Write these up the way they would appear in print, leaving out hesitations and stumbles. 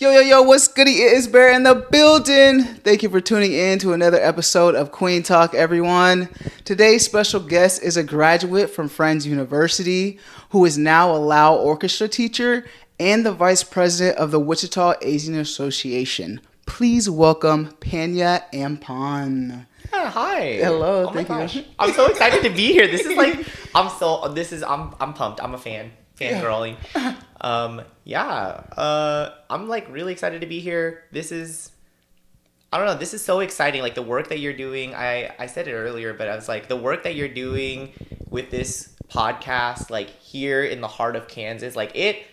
Yo, what's goody? It is Bear in the building. Thank you for tuning in to another episode of Queen Talk, everyone. Today's special guest is a graduate from Friends University who is now a Lao orchestra teacher and the vice president of the Wichita Asian Association. Please welcome Panya and Pan. Yeah, hi. Hello, Oh my thank gosh. you. I'm so excited to be here. This is like I'm pumped. I'm a fan. Fangirling. I'm like really excited to be here. I don't know, this is so exciting. Like the work that you're doing, I said it earlier, but I was like the work that you're doing with this podcast, like here in the heart of Kansas, like it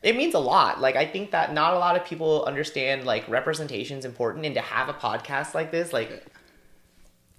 means a lot. Like I think that not a lot of people understand like representation is important, and to have a podcast like this, like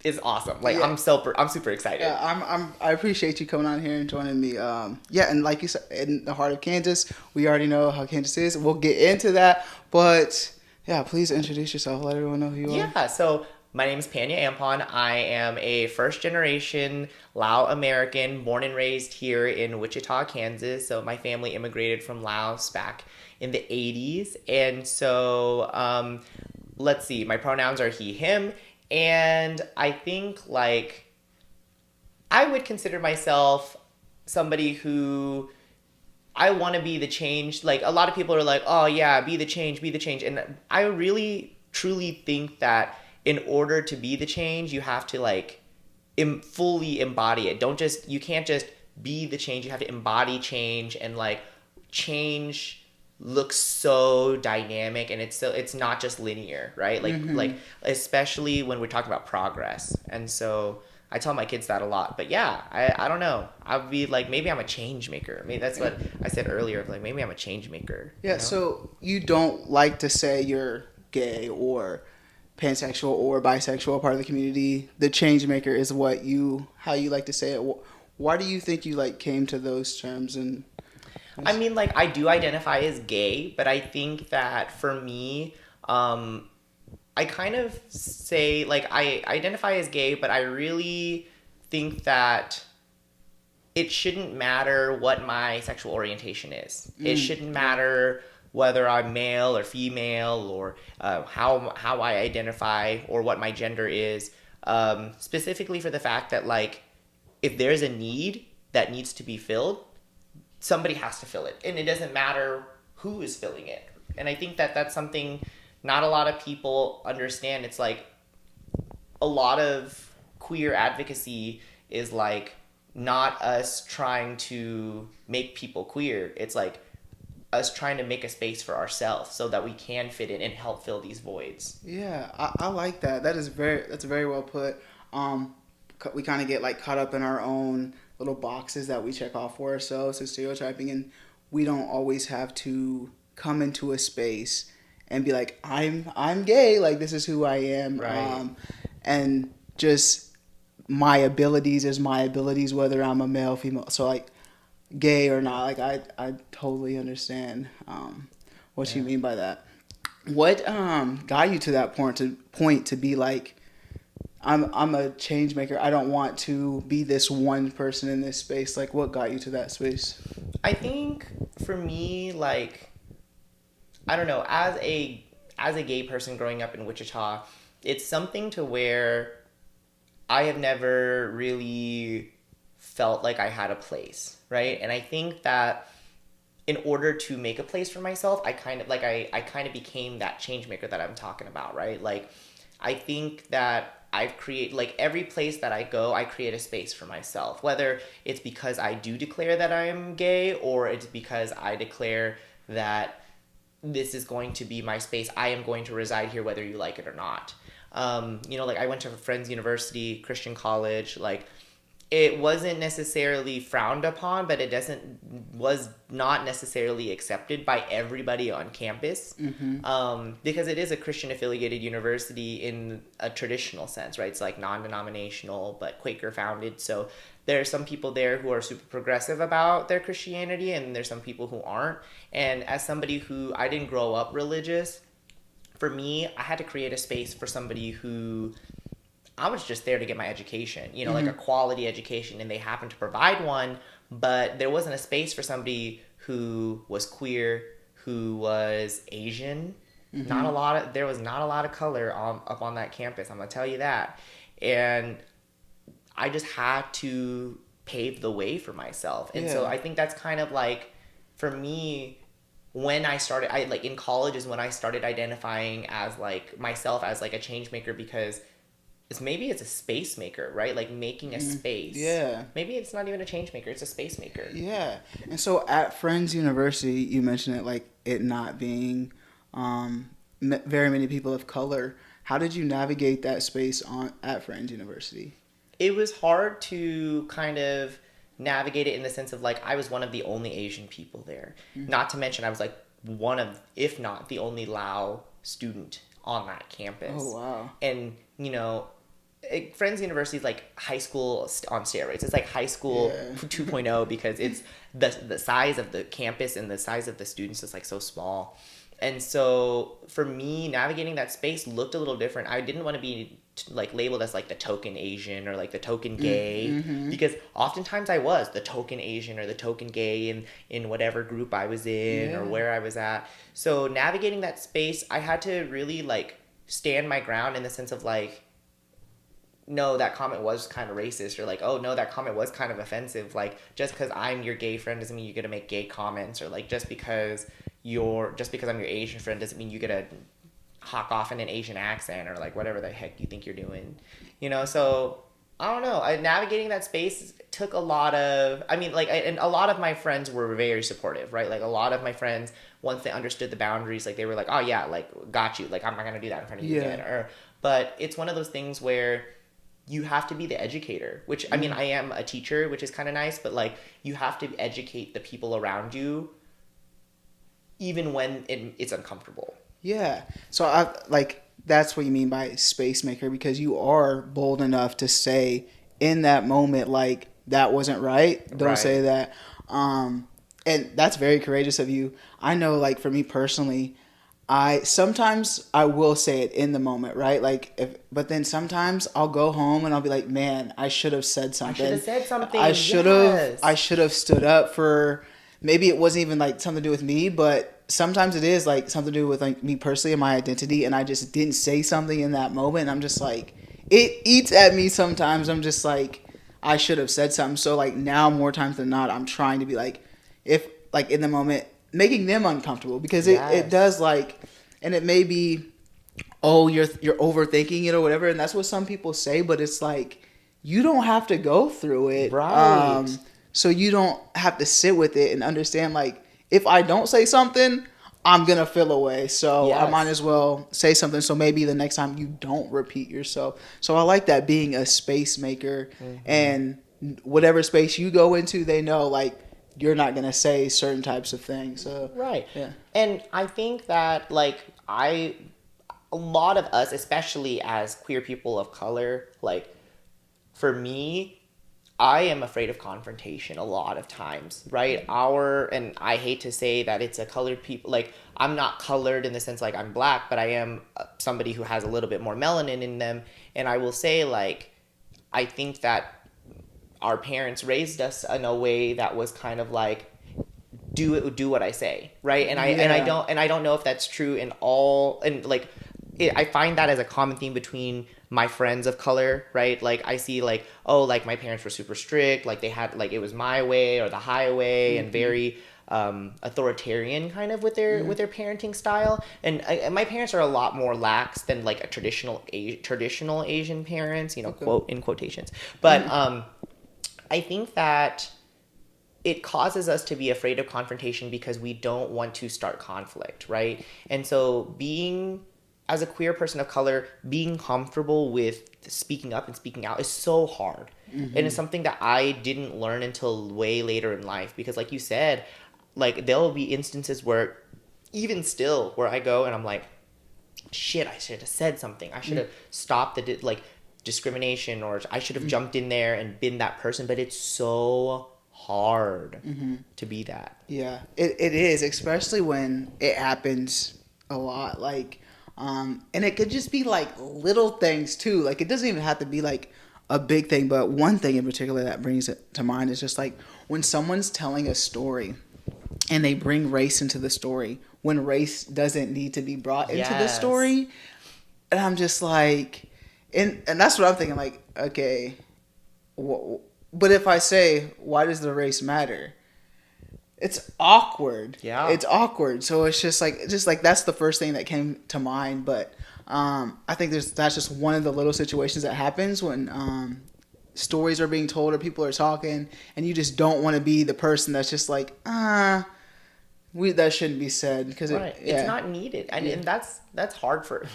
is awesome. Like Yeah. I'm super excited. Yeah, I appreciate you coming on here and joining me. And like you said, in the heart of Kansas, we already know how Kansas is. We'll get into that, but yeah, please introduce yourself. Let everyone know who you are. Yeah, so my name is Panya Ampon. I am a first generation Lao American, born and raised here in Wichita, Kansas. So my family immigrated from Laos back in the 80s. And so let's see, my pronouns are he, him. And I think like I would consider myself somebody who I want to be the change. Like a lot of people are like, oh yeah, be the change, be the change. And I really truly think that in order to be the change, you have to like fully embody it. You can't just be the change. You have to embody change, and like change looks so dynamic, and it's not just linear, right? Like especially when we're talking about progress. And so I tell my kids that a lot. But yeah, I don't know. I'll be like, maybe I'm a change maker. I mean, that's what I said earlier. Like maybe I'm a change maker. Yeah. You know? So you don't like to say you're gay or pansexual or bisexual, or part of the community. The change maker is how you like to say it. Why do you think you like came to those terms? And I mean, like, I do identify as gay, but I think that for me, I kind of say, like, I identify as gay, but I really think that it shouldn't matter what my sexual orientation is. It shouldn't matter whether I'm male or female, or how I identify, or what my gender is, specifically for the fact that, like, if there's a need that needs to be filled, somebody has to fill it, and it doesn't matter who is filling it. And I think that that's something not a lot of people understand. It's like a lot of queer advocacy is like not us trying to make people queer. It's like us trying to make a space for ourselves so that we can fit in and help fill these voids. yeah, I like that. That's very well put. We kind of get like caught up in our own little boxes that we check off for ourselves and stereotyping, and we don't always have to come into a space and be like, I'm gay, like this is who I am. Right. And just my abilities is my abilities, whether I'm a male, female. So like gay or not, like I totally understand what you mean by that. What got you to that point to be like, I'm a change maker. I don't want to be this one person in this space. Like, what got you to that space? I think for me, like, I don't know, as a gay person growing up in Wichita, it's something to where I have never really felt like I had a place, right? And I think that in order to make a place for myself, I kind of became that change maker that I'm talking about, right? Like, I think that I've created, like, every place that I go, I create a space for myself, whether it's because I do declare that I am gay, or it's because I declare that this is going to be my space. I am going to reside here whether you like it or not. Like, I went to Friends University, Christian college. Like, it wasn't necessarily frowned upon, but was not necessarily accepted by everybody on campus. Because it is a Christian affiliated university in a traditional sense, right? It's like non-denominational, but Quaker founded. So there are some people there who are super progressive about their Christianity, and there's some people who aren't. And as somebody who, I didn't grow up religious, for me, I had to create a space for somebody who, I was just there to get my education, like a quality education, and they happened to provide one, but there wasn't a space for somebody who was queer, who was Asian. There was not a lot of color up on that campus. I'm gonna tell you that, and I just had to pave the way for myself. And so I think that's kind of like, for me, when I like in college is when I started identifying as like myself as like a change maker, because maybe it's a space maker, right? Like making a space. Yeah. Maybe it's not even a change maker, it's a space maker. Yeah. And so at Friends University, you mentioned it like it not being very many people of color. How did you navigate that space at Friends University? It was hard to kind of navigate it in the sense of like I was one of the only Asian people there. Not to mention I was like one of, if not the only Lao student on that campus. Oh, wow. And, Friends University is like high school on steroids. It's like high school 2.0 because it's the size of the campus and the size of the students is like so small. And so for me, navigating that space looked a little different. I didn't want to be like labeled as like the token Asian or like the token gay, because oftentimes I was the token Asian or the token gay in whatever group I was in or where I was at. So navigating that space, I had to really like stand my ground in the sense of like, no, that comment was kind of racist, or like, oh no, that comment was kind of offensive. Like, just because I'm your gay friend doesn't mean you get to make gay comments, or like just because I'm your Asian friend doesn't mean you get to hawk off in an Asian accent or like whatever the heck you think you're doing, so I don't know. Navigating that space took a lot of, and a lot of my friends were very supportive, right? Like a lot of my friends, once they understood the boundaries, like they were like, oh yeah, like got you, like I'm not gonna do that in front of you again. But it's one of those things where you have to be the educator, which I am a teacher, which is kind of nice, but like you have to educate the people around you even when it's uncomfortable. Yeah. So that's what you mean by space maker, because you are bold enough to say in that moment, like, that wasn't right. Don't say that. And that's very courageous of you. I know, like, for me personally, sometimes I will say it in the moment, right? Like, but then sometimes I'll go home and I'll be like, man, I should have said something. I should have stood up for, maybe it wasn't even like something to do with me, but sometimes it is like something to do with like me personally and my identity, and I just didn't say something in that moment, and I'm just like, it eats at me sometimes. I'm just like, I should have said something. So like now more times than not, I'm trying to be like, if like in the moment, making them uncomfortable, because it does, like, and it may be, oh, you're overthinking it or whatever, and that's what some people say, but it's like, you don't have to go through it, right? So you don't have to sit with it and understand, like, if I don't say something, I'm gonna feel away, so I might as well say something, so maybe the next time you don't repeat yourself. So I like that, being a space maker, and whatever space you go into, they know, like, you're not going to say certain types of things. So, right. Yeah. And I think that, like, a lot of us, especially as queer people of color, like, for me, I am afraid of confrontation a lot of times, right? And I hate to say that it's a colored people, like, I'm not colored in the sense like I'm black, but I am somebody who has a little bit more melanin in them. And I will say, like, I think that our parents raised us in a way that was kind of like, do what I say, right? And I don't know if that's true in all, and like, I find that as a common theme between my friends of color, right? Like, I see, like, oh, like, my parents were super strict, like, they had, like, it was my way or the highway, and very authoritarian kind of with their parenting style. And my parents are a lot more lax than like a traditional Asian parents, quote in quotations. But I think that it causes us to be afraid of confrontation because we don't want to start conflict, right? And so as a queer person of color, being comfortable with speaking up and speaking out is so hard. And it's something that I didn't learn until way later in life, because like you said, like, there'll be instances where, even still, where I go and I'm like, shit, I should have said something. I should have stopped the discrimination, or I should have jumped in there and been that person. But it's so hard to be that. Yeah, it is, especially when it happens a lot. Like, and it could just be like little things too. Like, it doesn't even have to be like a big thing, but one thing in particular that brings it to mind is just like when someone's telling a story and they bring race into the story when race doesn't need to be brought into the Yes. story. And I'm just like, and that's what I'm thinking. Like, okay, but if I say, why does the race matter? It's awkward. Yeah. It's awkward. So it's just like that's the first thing that came to mind. But I think that's just one of the little situations that happens when stories are being told or people are talking, and you just don't want to be the person that's just like, that shouldn't be said because it's not needed, and that's hard for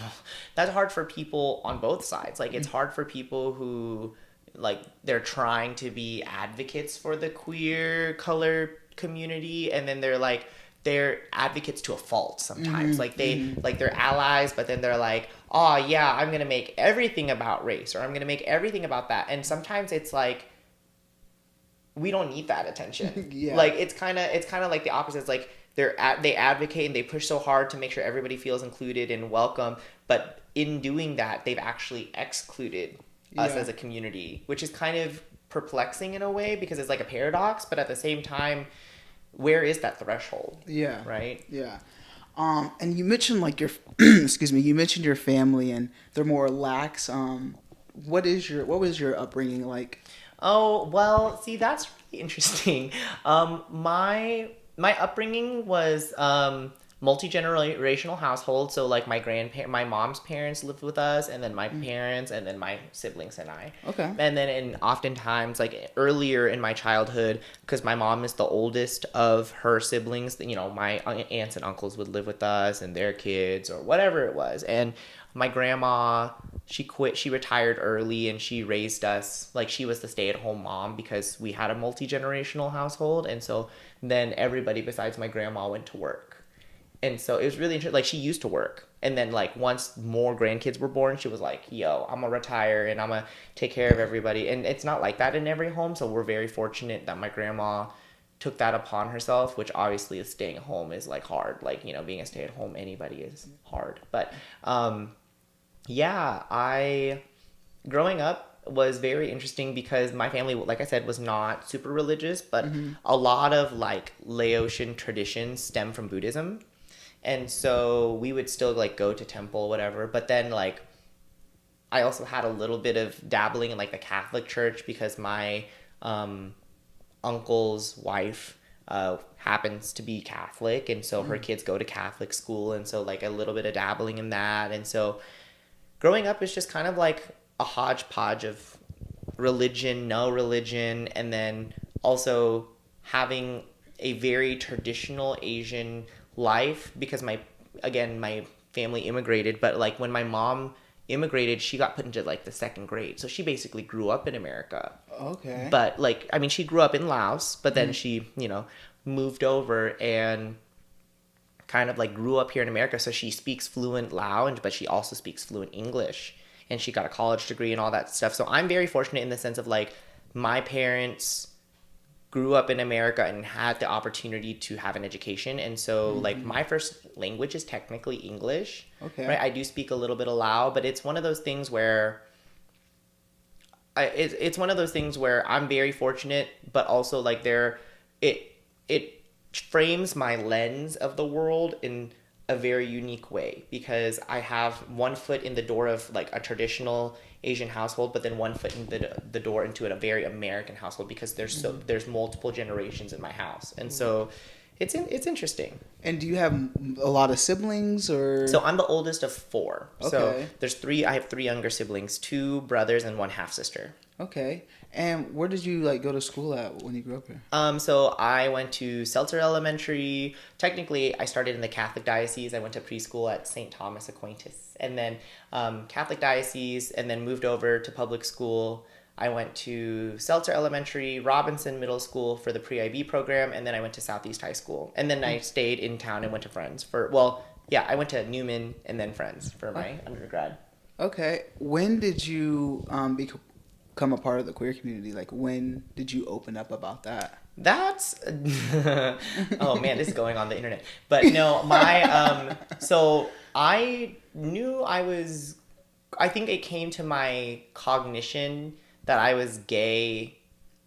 that's hard for people on both sides. Like, it's hard for people who, like, they're trying to be advocates for the queer color community, and then they're advocates to a fault sometimes. Like, they're allies, but then they're like, oh yeah, I'm gonna make everything about race, or I'm gonna make everything about that. And sometimes it's like, we don't need that attention. Yeah. Like, it's kind of like the opposite. It's like they advocate and they push so hard to make sure everybody feels included and welcome, but in doing that, they've actually excluded us as a community, which is kind of perplexing in a way, because it's like a paradox, but at the same time, where is that threshold? Yeah. Right? Yeah. And you mentioned like your excuse me, you mentioned your family and they're more lax. What was your upbringing like? Oh, well, see, that's really interesting. My upbringing was multi-generational household. So, like, my mom's parents lived with us, and then my parents, and then my siblings and I. Okay. And then, oftentimes, like, earlier in my childhood, because my mom is the oldest of her siblings, you know, my aunts and uncles would live with us and their kids or whatever it was. And my grandma, she retired early, and she raised us, like, she was the stay-at-home mom because we had a multi-generational household. And so then everybody besides my grandma went to work. And so it was really interesting. Like, she used to work, and then, like, once more grandkids were born, she was like, yo, I'm gonna retire and I'm gonna take care of everybody. And it's not like that in every home, so we're very fortunate that my grandma took that upon herself, which obviously is staying home is, like, hard. Like, you know, being a stay-at-home anybody is hard. But yeah, growing up was very interesting because my family, like I said, was not super religious, but a lot of, like, Laotian traditions stem from Buddhism. And so we would still, like, go to temple, whatever. But then, like, I also had a little bit of dabbling in, like, the Catholic Church because my uncle's wife happens to be Catholic. And so her kids go to Catholic school. And so, like, a little bit of dabbling in that. And so growing up is just kind of like a hodgepodge of religion, no religion, and then also having a very traditional Asian life because my family immigrated, but, like, when my mom immigrated, she got put into, like, the second grade, so she basically grew up in America. Okay. But, like, I mean, she grew up in Laos, but then she, you know, moved over and kind of, like, grew up here in America, so she speaks fluent Lao, but she also speaks fluent English, and she got a college degree and all that stuff. So I'm very fortunate in the sense of, like, my parents grew up in America and had the opportunity to have an education. And so, like, my first language is technically English. Okay. Right? I do speak a little bit of Lao, but it's one of those things where it's one of those things where I'm very fortunate, but also, like, it frames my lens of the world in a very unique way because I have one foot in the door of, like, a traditional Asian household, but then one foot in the door into a very American household because there's multiple generations in my house, and so it's interesting. And do you have a lot of siblings or? So I'm the oldest of four. Okay. So I have three younger siblings, two brothers and one half sister. Okay. And where did you, like, go to school at when you grew up here? So I went to Seltzer Elementary. Technically, I started in the Catholic diocese. I went to preschool at St. Thomas Aquinas, and then Catholic diocese, and then moved over to public school. I went to Seltzer Elementary, Robinson Middle School for the pre-IB program, and then I went to Southeast High School. And then I stayed in town and went to Friends I went to Newman and then Friends for my undergrad. Okay. When did you become a part of the queer community? Like, when did you open up about that? That's oh man, this is going on the internet. But no, so I knew I think it came to my cognition that I was gay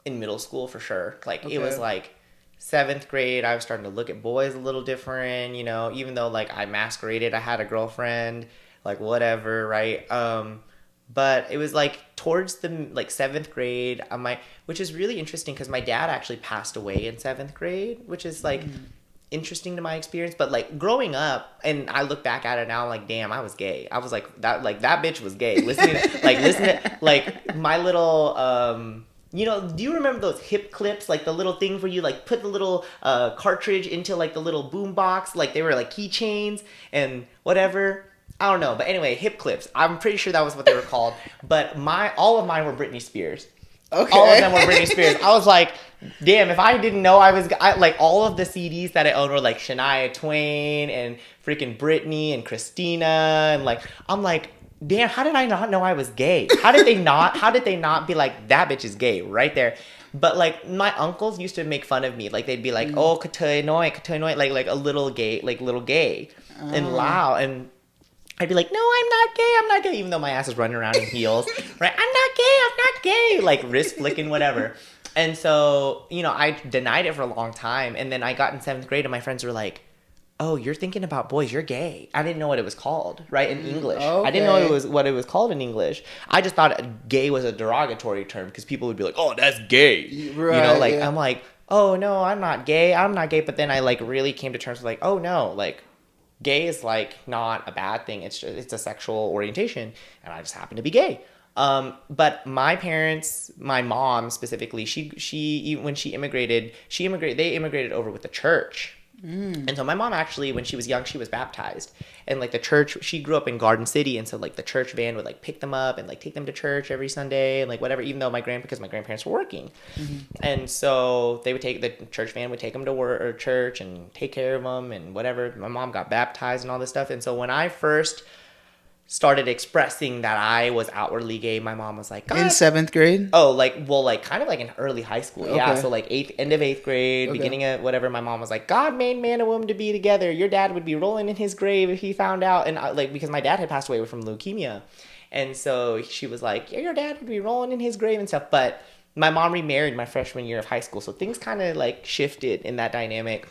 in middle school for sure. Like, Okay. It was like 7th grade, I was starting to look at boys a little different, you know, even though like I masqueraded, I had a girlfriend, like whatever, right? But it was like towards the like 7th grade, which is really interesting because my dad actually passed away in 7th grade, which is like interesting to my experience. But like growing up, and I look back at it now, I'm like, damn, I was gay. I was like that bitch was gay. Listen to like my little you know, do you remember those hip clips, like the little things where you like put the little cartridge into like the little boom box, like they were like keychains and whatever. I don't know, but anyway, hip clips. I'm pretty sure that was what they were called. But all of mine were Britney Spears. Okay. All of them were Britney Spears. I was like, damn, if I didn't know like all of the CDs that I owned were like Shania Twain and freaking Britney and Christina and like I'm like, damn, how did I not know I was gay? How did they not be like, that bitch is gay right there? But like my uncles used to make fun of me. Like they'd be like, oh, katoy noi, like a little gay, and Lao. And I'd be like, no, I'm not gay, even though my ass is running around in heels, right? I'm not gay, like wrist flicking, whatever. And so, you know, I denied it for a long time. And then I got in 7th grade and my friends were like, oh, you're thinking about boys, you're gay. I didn't know what it was called, right? In English. Okay. I didn't know what it was called in English. I just thought gay was a derogatory term because people would be like, oh, that's gay. Right, you know, like, yeah. I'm like, oh, no, I'm not gay. But then I like really came to terms with like, oh, no, like gay is like not a bad thing. It's a sexual orientation. And I just happen to be gay. But my parents, my mom specifically, she when she immigrated, they immigrated over with the church. And so my mom actually, when she was young, she was baptized. And like the church, she grew up in Garden City. And so like the church van would like pick them up and like take them to church every Sunday and like whatever, even though because my grandparents were working. And so the church van would take them to work or church and take care of them and whatever. My mom got baptized and all this stuff. And so when I first started expressing that I was outwardly gay, my mom was like, God. In 7th grade? Oh, like kind of like in early high school. Okay. Yeah, so like end of 8th grade, Okay. beginning of whatever, my mom was like, God made man and woman to be together. Your dad would be rolling in his grave if he found out. And because my dad had passed away from leukemia. And so she was like, yeah, your dad would be rolling in his grave and stuff. But my mom remarried my freshman year of high school. So things kind of like shifted in that dynamic.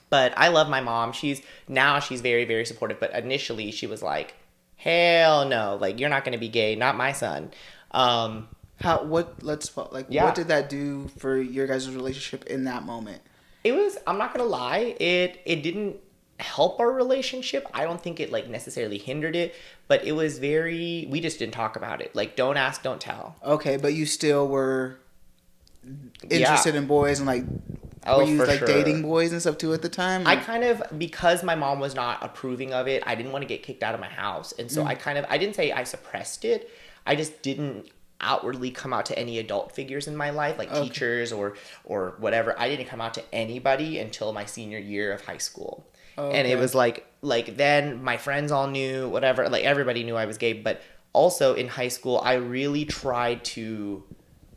But I love my mom. She's very, very supportive. But initially she was like, hell no, like you're not going to be gay, not my son. What did that do for your guys' relationship in that moment? I'm not going to lie, it didn't help our relationship. I don't think it like necessarily hindered it, but it was we just didn't talk about it. Like, don't ask, don't tell. Okay, but you still were interested in boys and like, were you like sure. dating boys and stuff too at the time? I kind of, because my mom was not approving of it, I didn't want to get kicked out of my house. And so I didn't say I suppressed it. I just didn't outwardly come out to any adult figures in my life, like teachers or whatever. I didn't come out to anybody until my senior year of high school. Okay. And it was like then my friends all knew, whatever, like everybody knew I was gay. But also in high school, I really tried to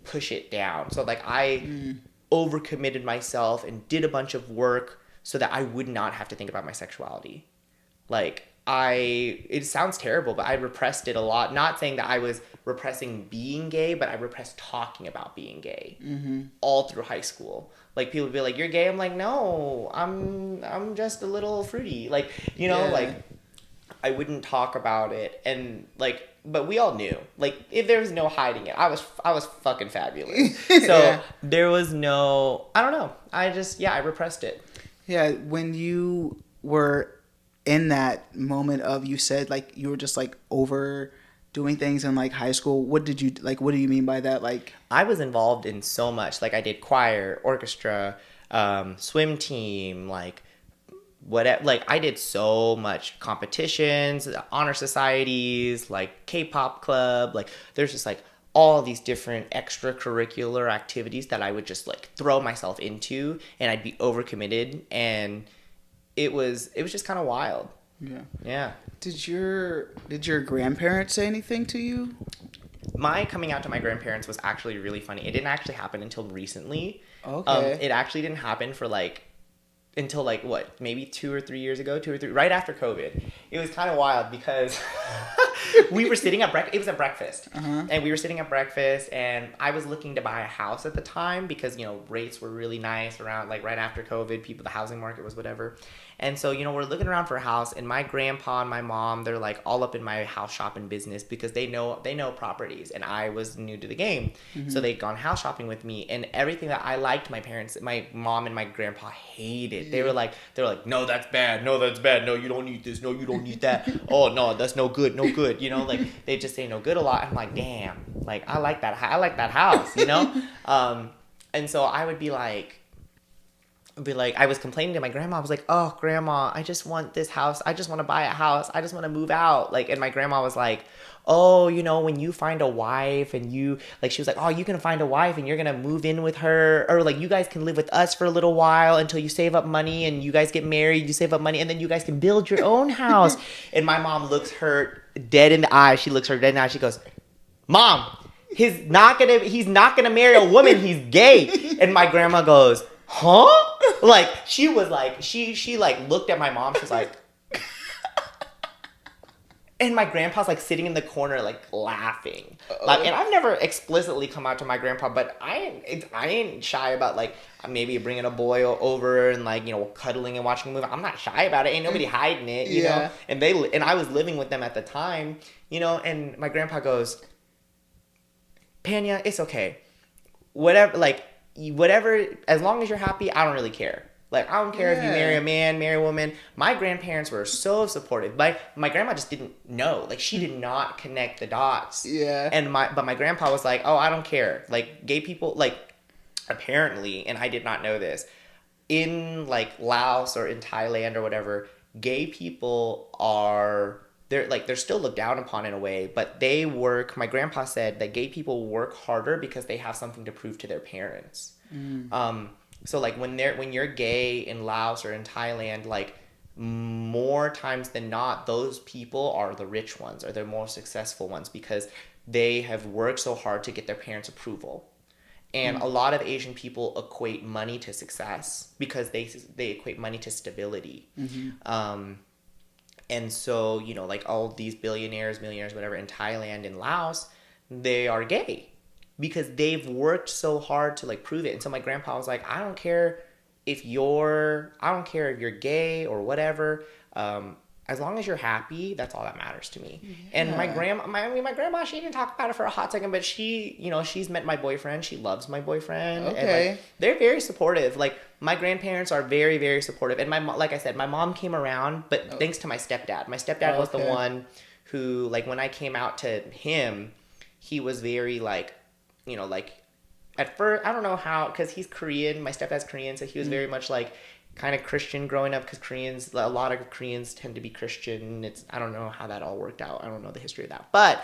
push it down. So like I overcommitted myself and did a bunch of work so that I would not have to think about my sexuality. Like it sounds terrible, but I repressed it a lot. Not saying that I was repressing being gay, but I repressed talking about being gay all through high school. Like people would be like, "You're gay." I'm like, "No, I'm just a little fruity." Like, you know, like I wouldn't talk about it, and like, but we all knew. Like, if there was no hiding it, I was fucking fabulous. So there was no, I don't know. I repressed it. Yeah, when you were in that moment of, you said like you were just like over doing things in like high school, what do you mean by that? Like, I was involved in so much. Like I did choir, orchestra, swim team, like whatever. Like I did so much competitions, honor societies, like K-pop club. Like there's just like all these different extracurricular activities that I would just like throw myself into, and I'd be overcommitted, and it was just kind of wild. Yeah. Did your grandparents say anything to you? My coming out to my grandparents was actually really funny. It didn't actually happen until recently. Okay. It actually didn't happen for until maybe 2 or 3 years ago, right after COVID. It was kind of wild because We were sitting at breakfast. It was at breakfast. And we were sitting at breakfast, and I was looking to buy a house at the time because, rates were really nice around, like, right after COVID. The housing market was whatever. And so, we're looking around for a house, and my grandpa and my mom, they're, like, all up in my house shopping business because they know properties, and I was new to the game. So they'd gone house shopping with me, and everything that I liked, my mom and my grandpa hated. They were like, no, that's bad. No, that's bad. No, you don't need this. No, you don't need that. Oh, no, that's no good. No good. Like, they just say no good a lot. I'm like, damn. Like, I like that house, And so I would be like, I was complaining to my grandma. I was like, oh, grandma, I just want this house. I just want to buy a house. I just want to move out. Like, and my grandma was like, oh, when you find a wife and she was like, oh, you can find a wife and you're going to move in with her, or like, you guys can live with us for a little while until you save up money and you guys get married, you save up money, and then you guys can build your own house. And my mom looks her dead in the eye. She looks her dead in the eye. She goes, Mom, he's not gonna marry a woman. He's gay. And my grandma goes, huh? Like, she was like, she like looked at my mom. She was like, and my grandpa's like sitting in the corner, like laughing. Like, and I've never explicitly come out to my grandpa, but I ain't shy about like maybe bringing a boy over and like, cuddling and watching a movie. I'm not shy about it. Ain't nobody hiding it, you know? And I was living with them at the time, and my grandpa goes, Panya, it's okay. Whatever, as long as you're happy, I don't really care. Like, I don't care if you marry a man, marry a woman. My grandparents were so supportive. My grandma just didn't know. Like, she did not connect the dots. Yeah. But my grandpa was like, oh, I don't care. Like, gay people, like, apparently, and I did not know this, in, like, Laos or in Thailand or whatever, gay people they're still looked down upon in a way, but they work. My grandpa said that gay people work harder because they have something to prove to their parents. So like when you're gay in Laos or in Thailand, like more times than not, those people are the rich ones or they're more successful ones because they have worked so hard to get their parents' approval. And a lot of Asian people equate money to success because they equate money to stability. And so, like all these billionaires, millionaires, whatever, in Thailand and Laos, they are gay because they've worked so hard to like prove it. And so my grandpa was like, I don't care if you're gay or whatever. As long as you're happy, that's all that matters to me. Yeah. And my grandma, she didn't talk about it for a hot second, but she, she's met my boyfriend. She loves my boyfriend. Okay. And like, they're very supportive. Like my grandparents are very, very supportive. And like I said, my mom came around, but thanks to my stepdad. My stepdad was the one who, like, when I came out to him, he was very like, like at first, I don't know how, because he's Korean. My stepdad's Korean, so he was very much like kind of Christian growing up because a lot of Koreans tend to be Christian. I don't know how that all worked out. I don't know the history of that. But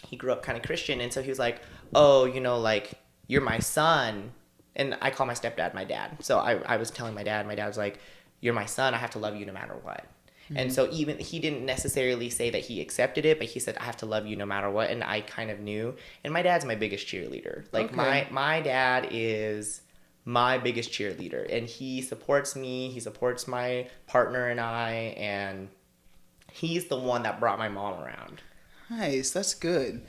he grew up kind of Christian. And so he was like, oh, like, you're my son. And I call my stepdad my dad. So I was telling my dad was like, you're my son. I have to love you no matter what. Mm-hmm. And so even he didn't necessarily say that he accepted it, but he said, I have to love you no matter what. And I kind of knew. And my dad's my biggest cheerleader. Like my dad is my biggest cheerleader, and he supports me, he supports my partner and I, and he's the one that brought my mom around. Nice, that's good.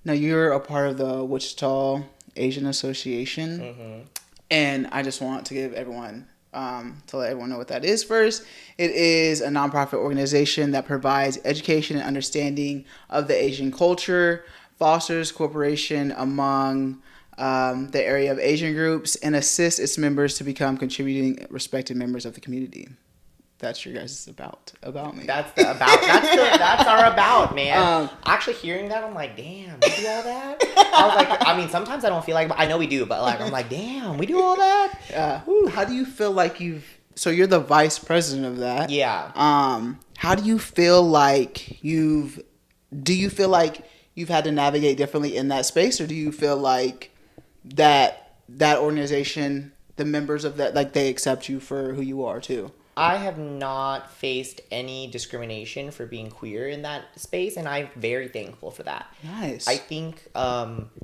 Now you're a part of the Wichita Asian Association, and I just want to give everyone to let everyone know what that is first. It is a nonprofit organization that provides education and understanding of the Asian culture, fosters cooperation among the area of Asian groups, and assist its members to become contributing, respected members of the community. That's your guys' about me. That's our about, man. Actually hearing that, I'm like, damn, we do all that? I was like, I mean, sometimes I don't feel like, I know we do, but like, I'm like, damn, we do all that? How do you feel like so you're the vice president of that. Yeah. How do you feel like you've had to navigate differently in that space, or do you feel like that organization, the members of that, like, they accept you for who you are too? I have not faced any discrimination for being queer in that space, and I'm very thankful for that. Nice. I think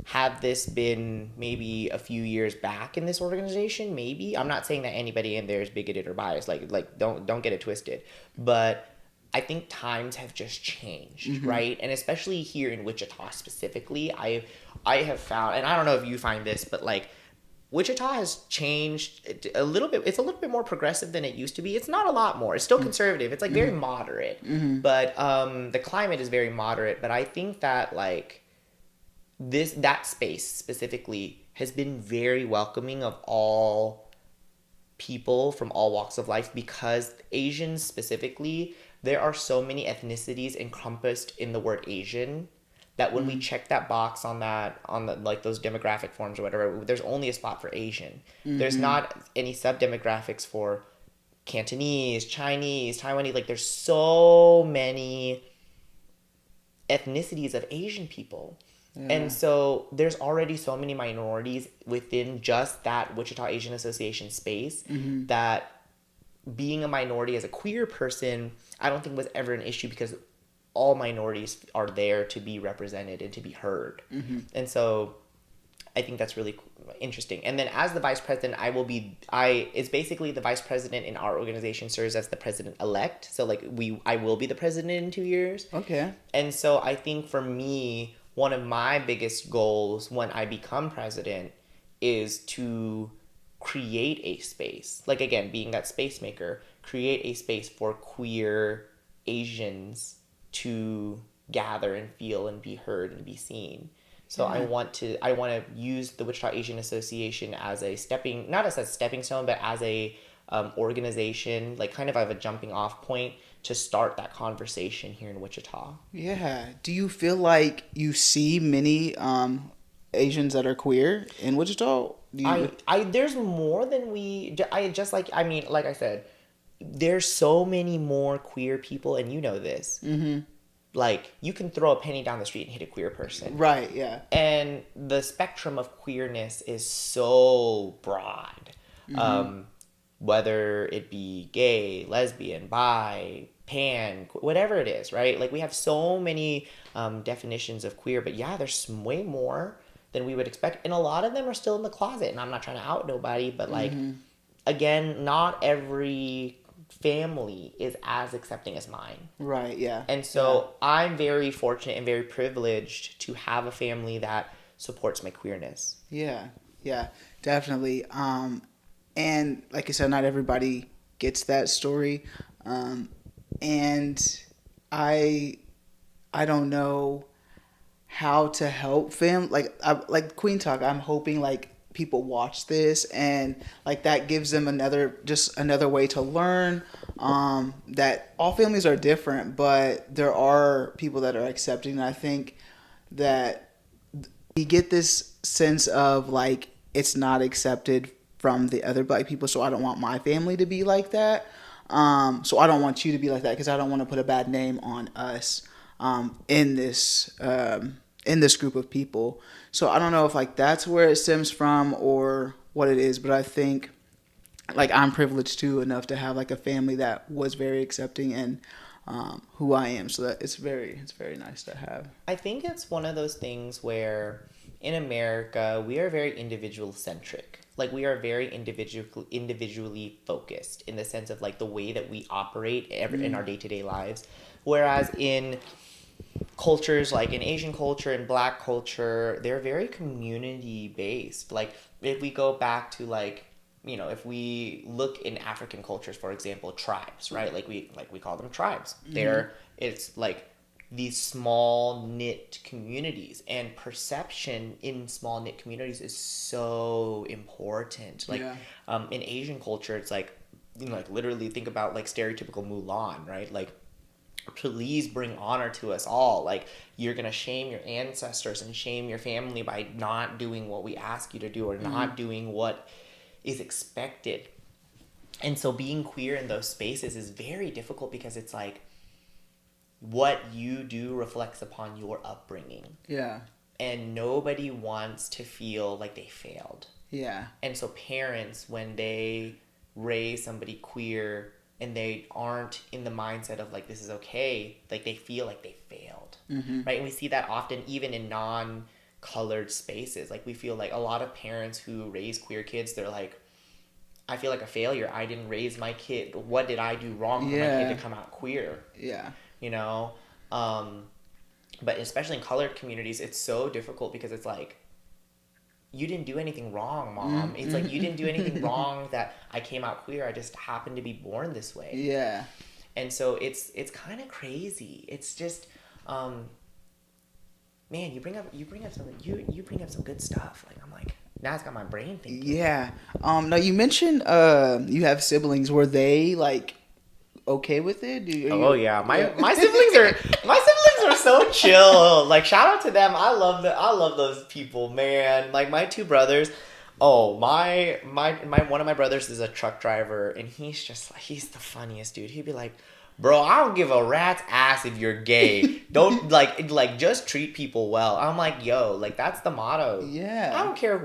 had this been maybe a few years back in this organization, maybe, I'm not saying that anybody in there is bigoted or biased, like don't get it twisted, but I think times have just changed, Mm-hmm. right? And especially here in Wichita specifically, I have found, and I don't know if you find this, but like Wichita has changed a little bit. It's a little bit more progressive than it used to be. It's not a lot more. It's still conservative. It's like very moderate, but the climate is very moderate. But I think that like that space specifically has been very welcoming of all people from all walks of life, because Asians specifically, there are so many ethnicities encompassed in the word Asian that when we check that box on the like those demographic forms or whatever, there's only a spot for Asian. There's not any sub demographics for Cantonese, Chinese, Taiwanese. Like there's so many ethnicities of Asian people. And so there's already so many minorities within just that Wichita Asian Association space that being a minority as a queer person, I don't think was ever an issue, because all minorities are there to be represented and to be heard. And so I think that's really interesting. And then as the vice president, it's basically the vice president in our organization serves as the president elect. So like I will be the president in 2 years. Okay. And so I think for me, one of my biggest goals when I become president is to create a space. Like again, being that space maker, create a space for queer Asians to gather and feel and be heard and be seen. So I want to use the Wichita Asian Association as not as a stepping stone, but as a organization, like kind of a jumping off point to start that conversation here in Wichita. Yeah. Do you feel like you see many Asians that are queer in Wichita? There's more than like I said, there's so many more queer people, and you know this. Like you can throw a penny down the street and hit a queer person. Right, yeah. And the spectrum of queerness is so broad. Whether it be gay, lesbian, bi, pan, whatever it is, right? Like we have so many definitions of queer, but yeah, there's way more than we would expect. And a lot of them are still in the closet. And I'm not trying to out nobody, but like, again, not every family is as accepting as mine. Right, yeah. And so I'm very fortunate and very privileged to have a family that supports my queerness. Yeah, definitely. And like I said, not everybody gets that story. And I don't know how to help like Queen Talk. I'm hoping like people watch this and like that gives them another way to learn that all families are different, but there are people that are accepting. And I think that we get this sense of like it's not accepted from the other Black people, so I don't want my family to be like that. So I don't want you to be like that, because I don't want to put a bad name on us in this group of people. So I don't know if like that's where it stems from or what it is, but I think like I'm privileged too enough to have like a family that was very accepting and who I am. So that it's very nice to have. I think it's one of those things where in America we are very individual centric. Like we are very individually focused in the sense of like the way that we operate in our day-to-day lives. Whereas in cultures like in Asian culture and Black culture, they're very community based. Like if we go back to like, you know, if we look in African cultures, for example, tribes, right? Like we call them tribes. It's like these small knit communities, and perception in small knit communities is so important. Like in Asian culture, it's like, you know, like literally think about like stereotypical Mulan, right? Like, please bring honor to us all. Like you're gonna shame your ancestors and shame your family by not doing what we ask you to do or not doing what is expected. And so being queer in those spaces is very difficult, because it's like what you do reflects upon your upbringing. Yeah. And nobody wants to feel like they failed. Yeah. And so parents, when they raise somebody queer and they aren't in the mindset of like this is okay, like they feel like they failed. Right? And we see that often even in non-colored spaces. Like we feel like a lot of parents who raise queer kids, they're like, I feel like a failure. I didn't raise my kid. What did I do wrong for my kid to come out queer? Yeah. You know? But especially in colored communities, it's so difficult because it's like, you didn't do anything wrong, Mom. It's like, you didn't do anything wrong that I came out queer. I just happened to be born this way. Yeah. And so it's kind of crazy. It's just, man, you bring up something. You bring up some good stuff. Like, I'm like, now it's got my brain thinking. Yeah. Now you mentioned you have siblings. Were they like okay with it? Yeah, my siblings are so chill. Like, shout out to them. I love those people, man. Like, my two brothers. Oh, my one of my brothers is a truck driver, and he's just like, he's the funniest dude. He'd be like, bro, I don't give a rat's ass if you're gay. Don't like just treat people well. I'm like, yo, like, that's the motto. Yeah. I don't care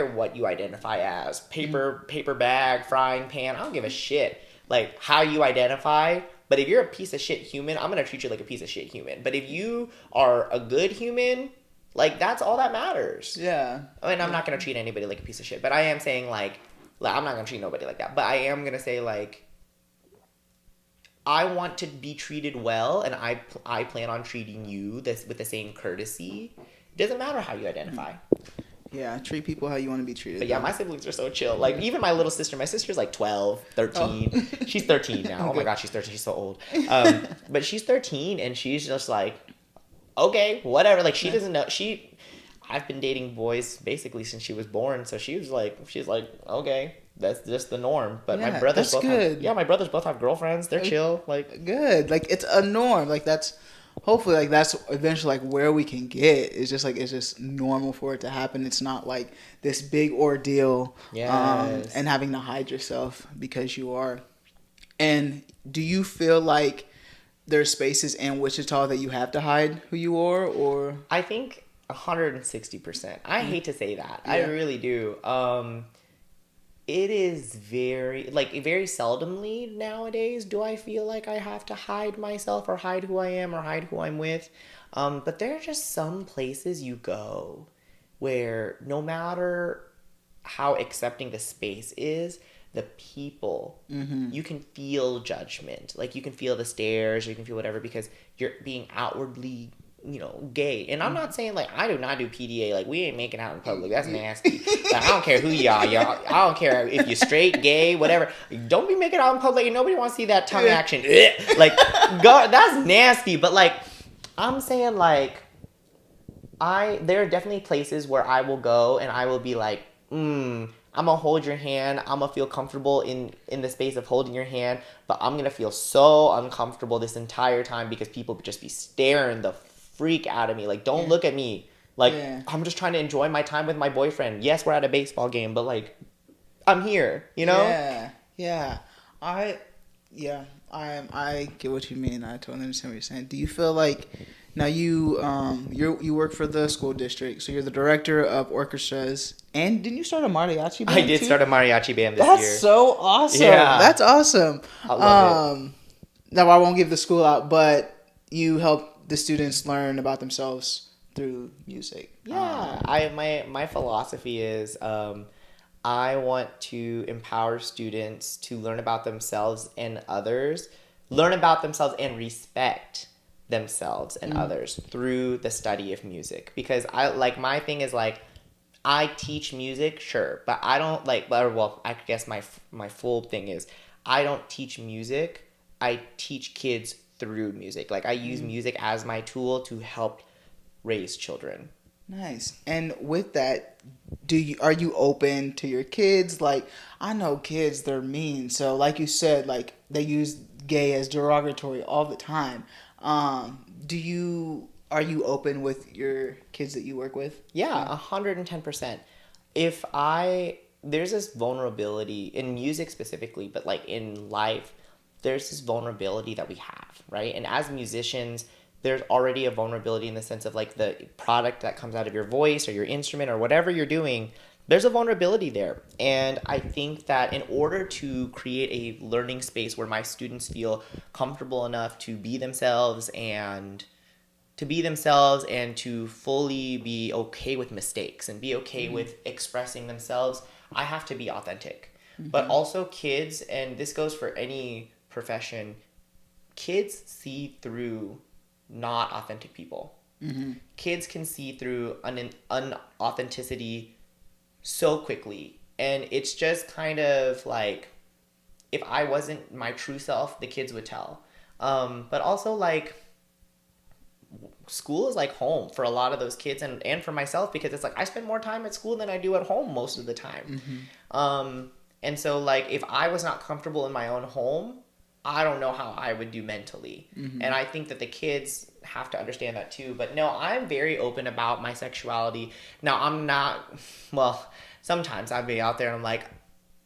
what you identify as. Paper bag, frying pan. I don't give a shit. Like, how you identify. But if you're a piece of shit human, I'm gonna treat you like a piece of shit human. But if you are a good human, like, that's all that matters. Yeah. I mean, I'm not gonna treat anybody like a piece of shit. But I am saying, like I'm not gonna treat nobody like that. But I am gonna say, like, I want to be treated well, and I plan on treating you with the same courtesy. It doesn't matter how you identify. Yeah, treat people how you want to be treated. But yeah, my siblings are so chill. Like, even my little sister, my sister's like 12, 13. Oh. She's 13 now. Oh my gosh, she's 13. She's so old. But she's 13, and she's just like, okay, whatever. Like, she doesn't know. I've been dating boys basically since she was born, so she's like, okay, that's just the norm. But yeah, my brothers my brothers both have girlfriends. They're chill. Like, good. Like, it's a norm. Like, that's hopefully, like, that's eventually, like, where we can get. It's just like, it's just normal for it to happen. It's not like this big ordeal. Yes. And having to hide yourself because you are. And do you feel like there's spaces in Wichita that you have to hide who you are, or? I think 160%. I hate to say that. Yeah. I really do. It is very seldomly nowadays do I feel like I have to hide myself or hide who I am or hide who I'm with. But there are just some places you go where no matter how accepting the space is, the people, you can feel judgment. Like, you can feel the stares, or you can feel whatever, because you're being outwardly, gay. And I'm not saying, like, I do not do PDA. Like, we ain't making out in public. That's nasty. Like, I don't care who y'all. I don't care if you're straight, gay, whatever. Don't be making out in public, and nobody wants to see that tongue action. Like, that's nasty. But, like, I'm saying, like, there are definitely places where I will go and I will be like, I'm going to hold your hand. I'm going to feel comfortable in the space of holding your hand. But I'm going to feel so uncomfortable this entire time because people would just be staring the freak out of me. Like, don't look at me. Like, I'm just trying to enjoy my time with my boyfriend. Yes, we're at a baseball game, but, like, I'm here, Yeah. I get what you mean. I totally understand what you're saying. Do you feel like, now you work for the school district, so you're the director of orchestras, and didn't you start a mariachi band? I did start a mariachi band this year. That's so awesome. Yeah. That's awesome. I love it. Now, I won't give the school out, but you help the students learn about themselves through music. Yeah. My philosophy is I want to empower students to learn about themselves and others, learn about themselves and respect themselves and others through the study of music. Because my thing is, like, I teach music, sure, but I don't I guess my full thing is I don't teach music. I teach kids through music. Like, I use music as my tool to help raise children. Nice. And with that, are you open to your kids? Like, I know kids, they're mean. So, like you said, like, they use gay as derogatory all the time. Are you open with your kids that you work with? Yeah, 110%. There's this vulnerability in music specifically, but, like, in life, there's this vulnerability that we have, right? And as musicians, there's already a vulnerability in the sense of, like, the product that comes out of your voice or your instrument or whatever you're doing, there's a vulnerability there. And I think that in order to create a learning space where my students feel comfortable enough to be themselves and to fully be okay with mistakes and be okay with expressing themselves, I have to be authentic. But also kids, and this goes for any profession, kids see through not authentic people. Kids can see through unauthenticity so quickly. And it's just kind of like, if I wasn't my true self, the kids would tell. But also, like, school is like home for a lot of those kids, and for myself, because it's like I spend more time at school than I do at home most of the time. And so, like, if I was not comfortable in my own home, I don't know how I would do mentally. And I think that the kids have to understand that too. But no, I'm very open about my sexuality. Now, I'm not, well, sometimes I'd be out there and I'm like,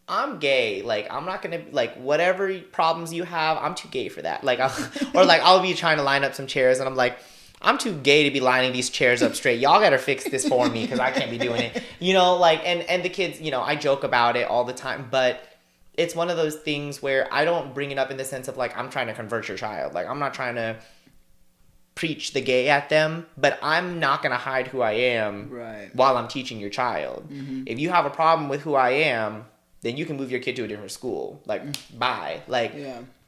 I'm gay. Like, I'm not going to, like, whatever problems you have, I'm too gay for that. Like, I'll be trying to line up some chairs and I'm like, I'm too gay to be lining these chairs up straight. Y'all gotta fix this for me because I can't be doing it. You know, like, and the kids, you know, I joke about it all the time, but it's one of those things where I don't bring it up in the sense of, like, I'm trying to convert your child. Like, I'm not trying to preach the gay at them, but I'm not going to hide who I am while I'm teaching your child. If you have a problem with who I am, then you can move your kid to a different school. Like, bye. Like,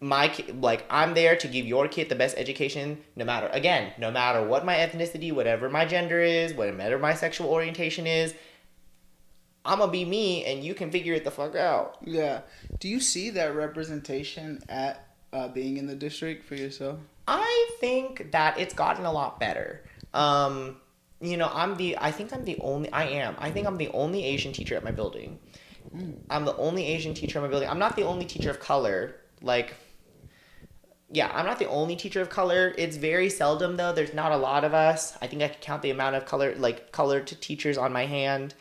my kid, like, I'm there to give your kid the best education, no matter what my ethnicity, whatever my gender is, whatever my sexual orientation is. I'm gonna be me, and you can figure it the fuck out. Yeah. Do you see that representation at being in the district for yourself? I think that it's gotten a lot better. You know, I think I'm the only Asian teacher at my building. I'm the only Asian teacher at my building. I'm not the only teacher of color. Like, yeah, I'm not the only teacher of color. It's very seldom, though. There's not a lot of us. I think I can count the amount of colored teachers on my hand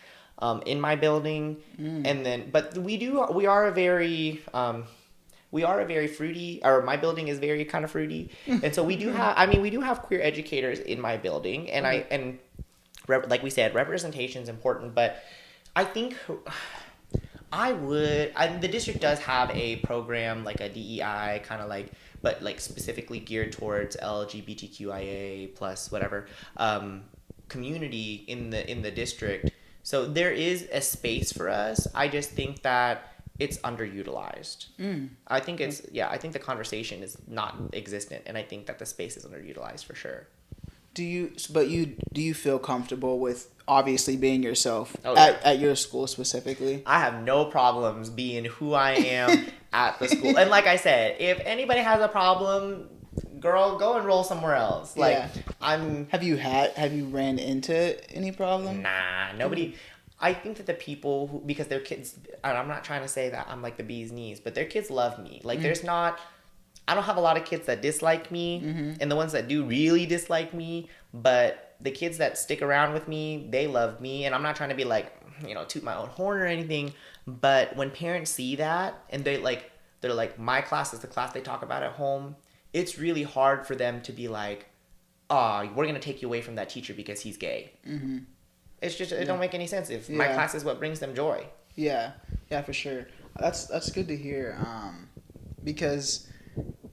in my building. And then, but we are a very fruity, or my building is very kind of fruity. And so we do have queer educators in my building. And like we said, representation is important, but I think the district does have a program, like a DEI kind of like, but like specifically geared towards LGBTQIA plus whatever community in the district. So there is a space for us. I just think that it's underutilized. I think the conversation is not existent, and I think that the space is underutilized for sure. Do you feel comfortable with obviously being yourself at your school specifically? I have no problems being who I am at the school. And like I said, if anybody has a problem, girl, go enroll somewhere else. Like, Have you ran into any problem? Nah, nobody. I think that the people who, because their kids, and I'm not trying to say that I'm like the bee's knees, but their kids love me. Like, I don't have a lot of kids that dislike me, and the ones that do really dislike me, but the kids that stick around with me, they love me. And I'm not trying to be like, you know, toot my own horn or anything, but when parents see that and they're like, my class is the class they talk about at home, it's really hard for them to be like, we're going to take you away from that teacher because he's gay. It's just, it don't make any sense if my class is what brings them joy. Yeah, for sure. That's good to hear, because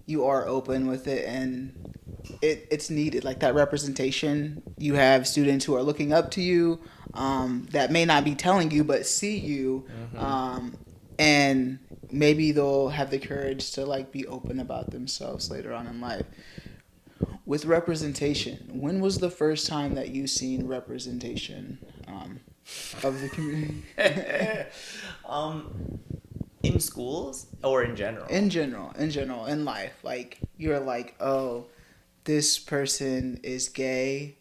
you are open with it, and it's needed. Like, that representation. You have students who are looking up to you, that may not be telling you, but see you, and maybe they'll have the courage to, like, be open about themselves later on in life. With representation, when was the first time that you seen representation of the community? In schools or in general? In general, in life. Like, you're like, oh, this person is gay.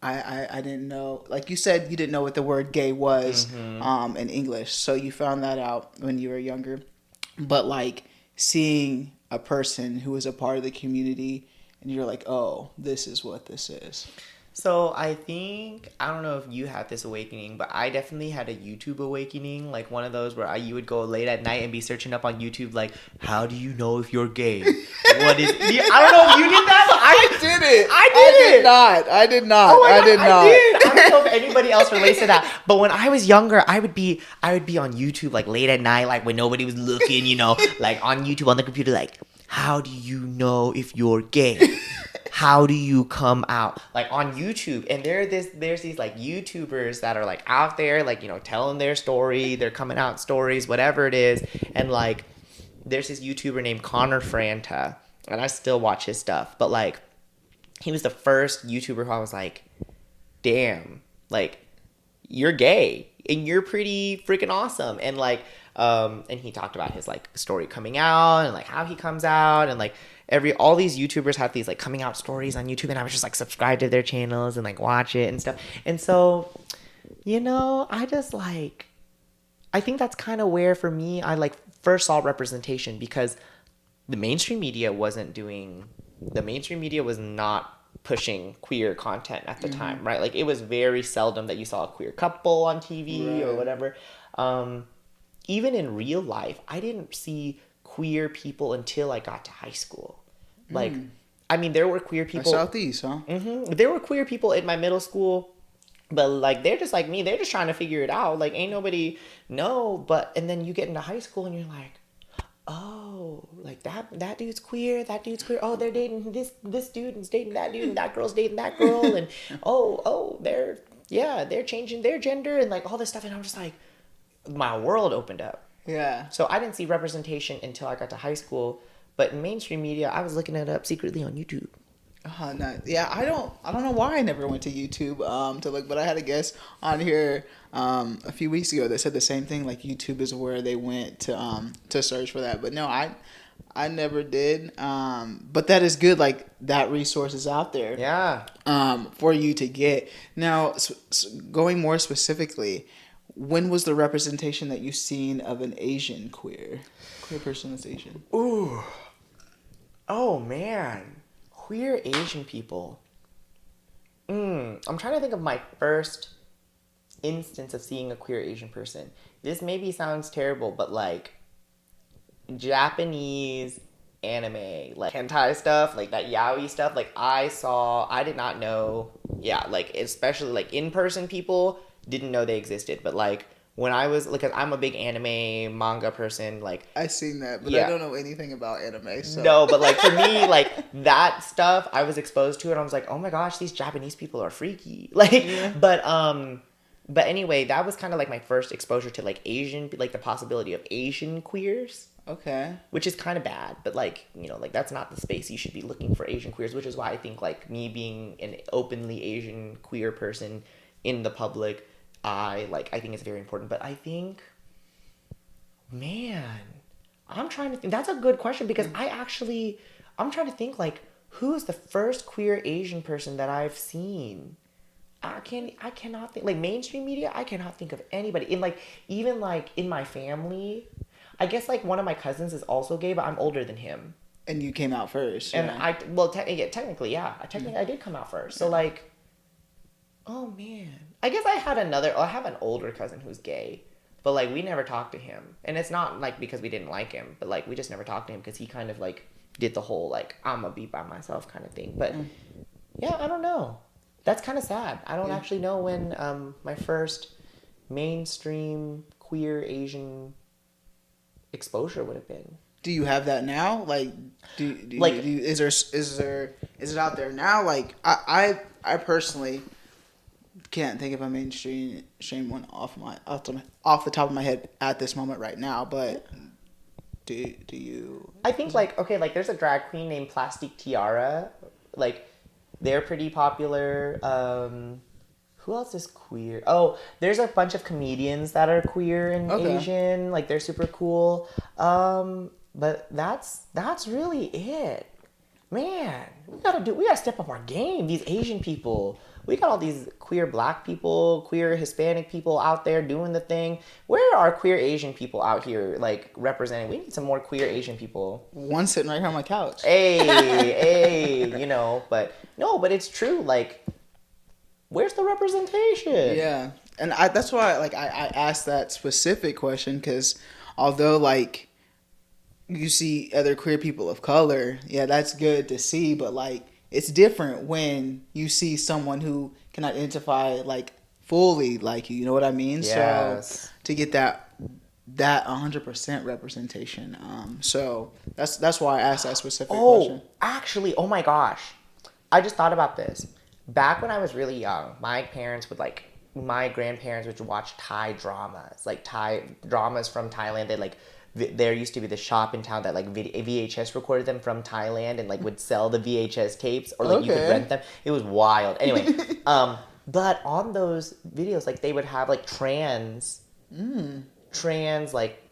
I didn't know. Like you said, you didn't know what the word gay was in English. So you found that out when you were younger. But, like, seeing a person who is a part of the community, and you're like, oh, this is what this is. So I don't know if you had this awakening, but I definitely had a YouTube awakening, like one of those where you would go late at night and be searching up on YouTube, like, how do you know if you're gay? What is? I don't know if you did that. I did it. I did not. Oh my God, I did. I don't know if anybody else relates to that. But when I was younger, I would be on YouTube like late at night, like when nobody was looking, you know, like on YouTube on the computer, like, how do you know if you're gay? how do you come out like on YouTube? And there's these like YouTubers that are like out there like, you know, telling their story, they're coming out stories, whatever it is. And like there's this YouTuber named Connor Franta, and I still watch his stuff, but like he was the first YouTuber who I was like, damn, like you're gay and you're pretty freaking awesome. And like and he talked about his like story coming out and like how he comes out, and like all these YouTubers have these like coming out stories on YouTube, and I was just like subscribed to their channels and like watch it and stuff. And so, you know, I just like, I think that's kind of where for me I like first saw representation, because the mainstream media was not pushing queer content at the time, right? Like it was very seldom that you saw a queer couple on TV or whatever. Even in real life, I didn't see queer people until I got to high school. Like, I mean, there were queer people. Southeast, huh? There were queer people in my middle school, but like they're just like me. They're just trying to figure it out. Like, ain't nobody know. But and then you get into high school and you're like, oh, like that dude's queer. That dude's queer. Oh, they're dating this dude and dating that dude, and that girl's dating that girl. And they're changing their gender and like all this stuff. And I'm just like, my world opened up. Yeah. So I didn't see representation until I got to high school, but in mainstream media, I was looking it up secretly on YouTube. No, yeah, I don't know why I never went to YouTube to look, but I had a guest on here a few weeks ago that said the same thing. Like YouTube is where they went to search for that, but no, I never did. But that is good. Like that resource is out there. Yeah. For you to get. Now, going more specifically, when was the representation that you've seen of an Asian queer person that's Asian? Ooh. Oh man, queer Asian people. I'm trying to think of my first instance of seeing a queer Asian person. This maybe sounds terrible, but like Japanese anime, like hentai stuff, like that yaoi stuff, like I did not know, like especially like in-person people didn't know they existed, but like when I was, like, I'm a big anime manga person, like I've seen that, but I don't know anything about anime, so no, but like for me, like that stuff I was exposed to it, and I was like, oh my gosh, these Japanese people are freaky, like but anyway, that was kind of like my first exposure to like Asian, like the possibility of Asian queers. Okay. Which is kind of bad, but like, you know, like that's not the space you should be looking for Asian queers, which is why I think like me being an openly Asian queer person in the public, I think it's very important. But I think, man, I'm trying to think. That's a good question, because I'm trying to think like, who is the first queer Asian person that I've seen? I cannot think, like mainstream media, I cannot think of anybody. In like, even like in my family, I guess like one of my cousins is also gay, but I'm older than him. And you came out first. And technically, yeah. I did come out first. So like, oh man. I guess I have an older cousin who's gay, but like we never talked to him. And it's not like because we didn't like him, but like we just never talked to him because he kind of like did the whole like, I'm gonna be by myself kind of thing. But yeah, I don't know. That's kind of sad. I don't actually know when my first mainstream queer Asian exposure would have been. Do you have that now? Like, is it out there now? Like, I personally can't think of a mainstream one off the top of my head at this moment right now. But do you? I think like, okay, like there's a drag queen named Plastic Tiara, like. They're pretty popular. Who else is queer? Oh, there's a bunch of comedians that are queer and Asian. Like, they're super cool. But that's really it. Man, we gotta step up our game. These Asian people. We got all these queer black people, queer Hispanic people out there doing the thing. Where are queer Asian people out here, like, representing? We need some more queer Asian people. One sitting right here on my couch. Hey, you know, but it's true. Like, where's the representation? Yeah. And that's why, like, I asked that specific question, because although, like, you see other queer people of color, yeah, that's good to see, but, like, it's different when you see someone who can identify like fully like you know what I mean? Yes. So to get that 100% representation. So that's why I asked that specific question. Actually, oh my gosh. I just thought about this. Back when I was really young, my grandparents would watch Thai dramas, like Thai dramas from Thailand. They like, there used to be the shop in town that like VHS recorded them from Thailand and like would sell the VHS tapes, or like you could rent them. It was wild. Anyway, but on those videos, like they would have like trans like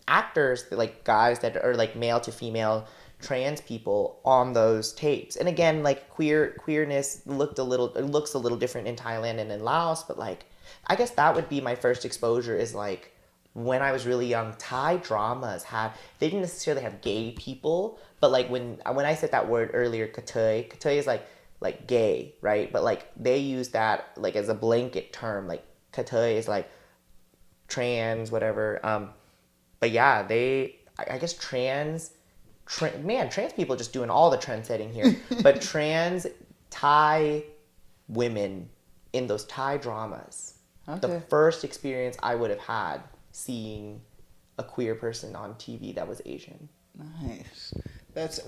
actors, like guys that are like male to female trans people on those tapes. And again, like queerness looks a little different in Thailand and in Laos, but like I guess that would be my first exposure, is like when I was really young. Thai dramas they didn't necessarily have gay people, but like when I said that word earlier, katay is like gay, right? But like they use that like as a blanket term, like katay is like trans, whatever. But yeah, I guess trans people just doing all the trend setting here. But trans Thai women in those Thai dramas, the first experience I would have had seeing a queer person on TV that was Asian. Nice.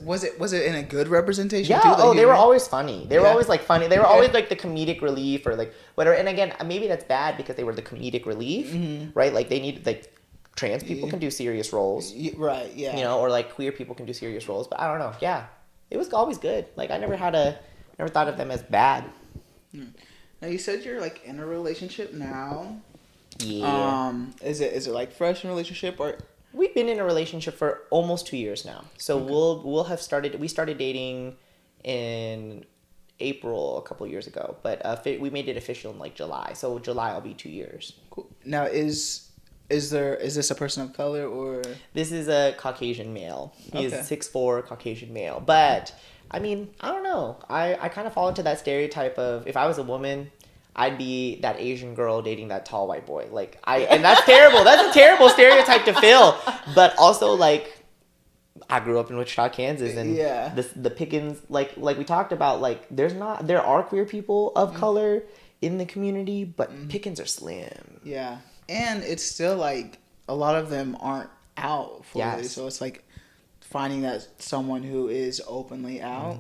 Was it in a good representation? Yeah. Too, They were always funny. They were always like funny. They were always like the comedic relief or like whatever. And again, maybe that's bad because they were the comedic relief, right? Like they needed like. Trans people can do serious roles. Right, yeah. You know, or like queer people can do serious roles. But I don't know. Yeah. It was always good. Like I never thought of them as bad. Now you said you're like in a relationship now. Yeah. Is it like fresh in a relationship, or? We've been in a relationship for almost 2 years now. So we started dating in April a couple years ago, but we made it official in like July. So July will be 2 years. Cool. Now is this a person of color, or? This is a Caucasian male. He is 6'4", Caucasian male. But I mean, I don't know. I kind of fall into that stereotype of, if I was a woman, I'd be that Asian girl dating that tall white boy. And that's terrible. That's a terrible stereotype to fill. But also, like, I grew up in Wichita, Kansas, and the pickings, like we talked about, like there are queer people of color in the community, but pickings are slim. Yeah. And it's still like a lot of them aren't out fully, so it's like finding that someone who is openly out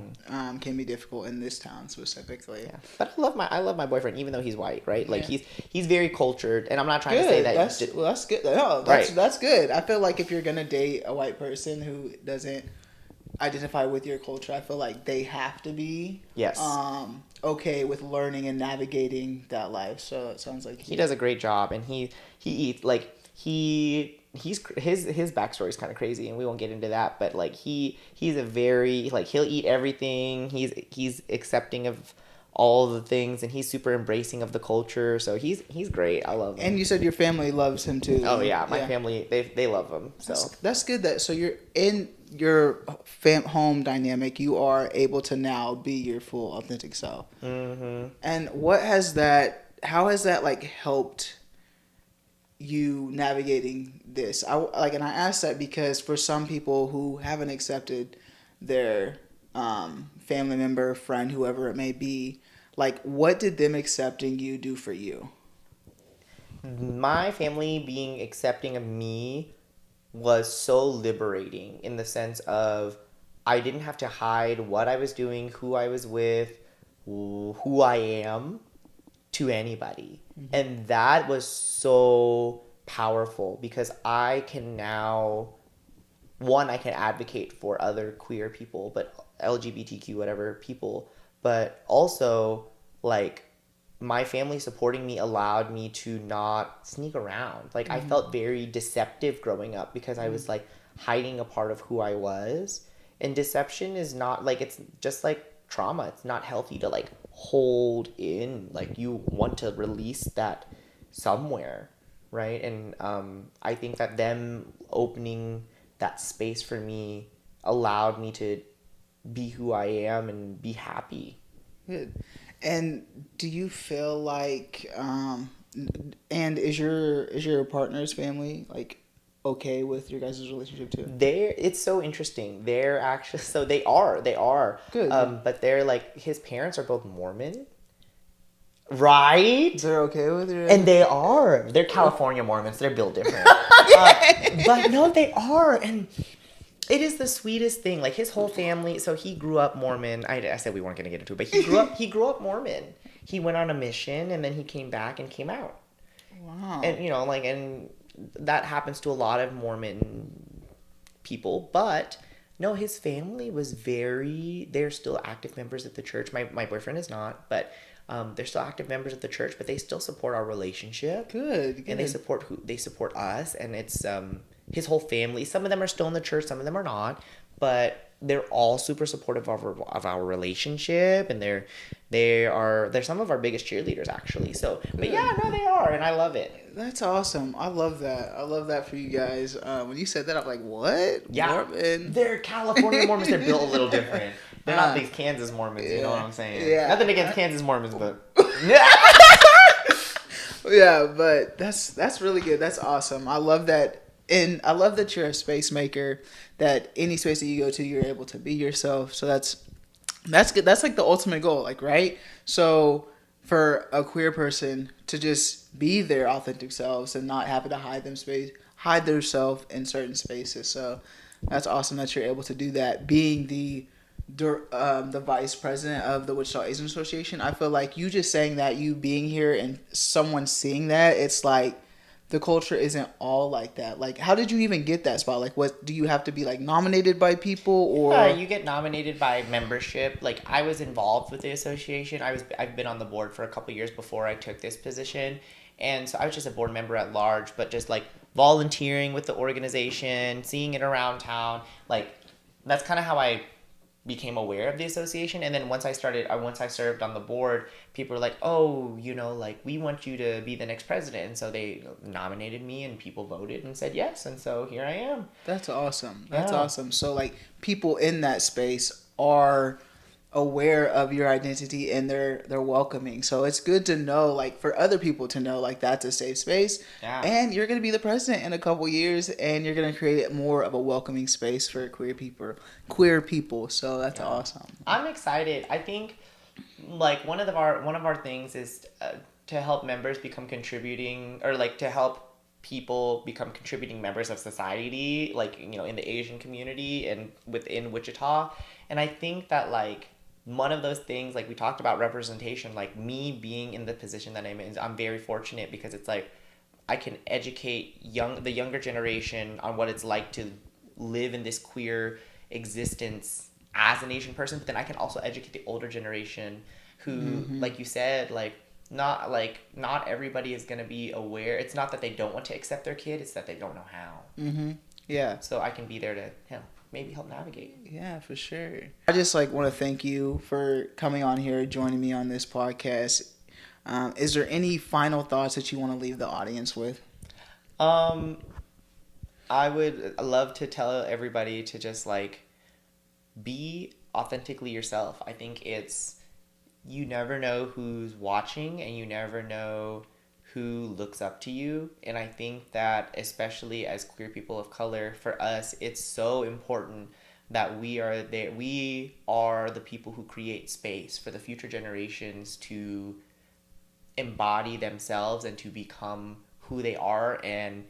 can be difficult in this town specifically. Yeah, but I love my boyfriend, even though he's white, right? Like he's very cultured, and I'm not trying to say that. That's good. No, that's good. I feel like if you're gonna date a white person who doesn't identify with your culture, I feel like they have to be okay with learning and navigating that life. So it sounds like he does a great job, and he eats like his backstory is kind of crazy, and we won't get into that. But like he's a very like he'll eat everything. He's accepting of all the things, and he's super embracing of the culture. So he's great. I love him. And you said your family loves him too. Oh yeah, my family they love him. So that's good. So you're in your home dynamic. You are able to now be your full authentic self. Mm-hmm. And how has that like helped you navigating this? And I ask that because for some people who haven't accepted their family member, friend, whoever it may be, like what did them accepting you do for you? My family being accepting of me was so liberating, in the sense of I didn't have to hide what I was doing, who I was with, who I am to anybody. Mm-hmm. And that was so powerful, because I can now, I can advocate for other queer people, but LGBTQ whatever people, but also like my family supporting me allowed me to not sneak around. Like I felt very deceptive growing up, because I was like hiding a part of who I was. And deception is not like, it's just like trauma. It's not healthy to like hold in. Like you want to release that somewhere, right? And I think that them opening that space for me allowed me to be who I am and be happy. Good. And do you feel like, and is your partner's family like okay with your guys' relationship too? It's so interesting. They're actually, so they are good. But they're like, his parents are both Mormon, right? They're okay with it, and they're California Mormons. They're built different, but no, they are. And It is the sweetest thing. Like his whole family. So he grew up Mormon. I said we weren't going to get into it, but he grew up Mormon. He went on a mission and then he came back and came out. Wow. And and that happens to a lot of Mormon people. But no, his family was they're still active members of the church. My boyfriend is not, but they're still active members of the church. But they still support our relationship. Good. And they support us, and it's his whole family. Some of them are still in the church, some of them are not, but they're all super supportive of our relationship, and they're some of our biggest cheerleaders actually. So, but yeah, no, they are, and I love it. That's awesome. I love that. I love that for you guys. When you said that, I'm like, what? Yeah, Mormon? They're California Mormons. They're built a little different. They're not these Kansas Mormons. You know what I'm saying? Yeah. Nothing against Kansas Mormons, but Yeah, but that's really good. That's awesome. I love that. And I love that you're a space maker, that any space that you go to, you're able to be yourself. So that's good. That's like the ultimate goal, like, right? So for a queer person to just be their authentic selves and not having to hide themselves in certain spaces. So that's awesome that you're able to do that. Being the vice president of the Wichita Asian Association, I feel like you just saying that, you being here and someone seeing that, it's like the culture isn't all like that. Like, how did you even get that spot? Like, what do you have to be like nominated by people, or? Yeah, you get nominated by membership. Like, I was involved with the association. I've been on the board for a couple years before I took this position, and so I was just a board member at large, but just like volunteering with the organization, seeing it around town. Like, that's kind of how I became aware of the association. And then once I served on the board, people were like, oh, like, we want you to be the next president. And so they nominated me, and people voted and said yes. And so here I am. That's awesome. That's awesome. So like, people in that space are aware of your identity, and they're welcoming. So it's good to know, like, for other people to know, like, that's a safe space. Yeah. And you're going to be the president in a couple years, and you're going to create more of a welcoming space for queer people. So that's awesome. I'm excited. I think, like, one of our things is to help members become contributing, or like to help people become contributing members of society, like, in the Asian community and within Wichita. And I think that, like, one of those things, like we talked about representation, like me being in the position that I'm in, I'm very fortunate, because it's like I can educate the younger generation on what it's like to live in this queer existence as an Asian person, but then I can also educate the older generation who, like you said, not everybody is going to be aware. It's not that they don't want to accept their kid, it's that they don't know how. Yeah. So I can be there to maybe help navigate. Yeah, for sure. I just want to thank you for coming on here, joining me on this podcast. Is there any final thoughts that you want to leave the audience with? I would love to tell everybody to just be authentically yourself. I think you never know who's watching, and you never know who looks up to you. And I think that, especially as queer people of color, for us, it's so important that we are the people who create space for the future generations to embody themselves and to become who they are and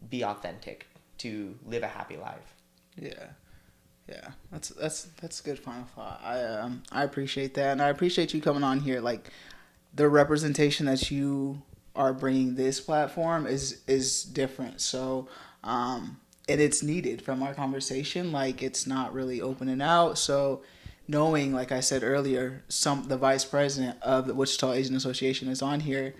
be authentic, to live a happy life. Yeah, that's a good final thought. I appreciate that, and I appreciate you coming on here. Like, the representation that you are bringing this platform is different. So, and it's needed from our conversation. Like, it's not really opening out. So, knowing, like I said earlier, the vice president of the Wichita Asian Association is on here,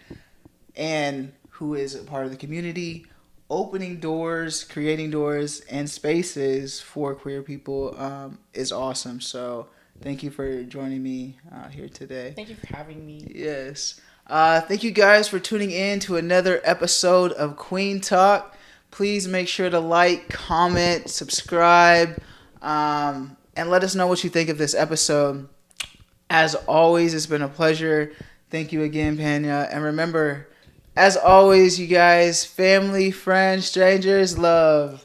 and who is a part of the community, opening doors, creating doors and spaces for queer people, is awesome. So thank you for joining me here today. Thank you for having me. Yes. Thank you guys for tuning in to another episode of Kueen Talk. Please make sure to like, comment, subscribe, and let us know what you think of this episode. As always, it's been a pleasure. Thank you again, Panya. And remember, as always, you guys, family, friends, strangers, love.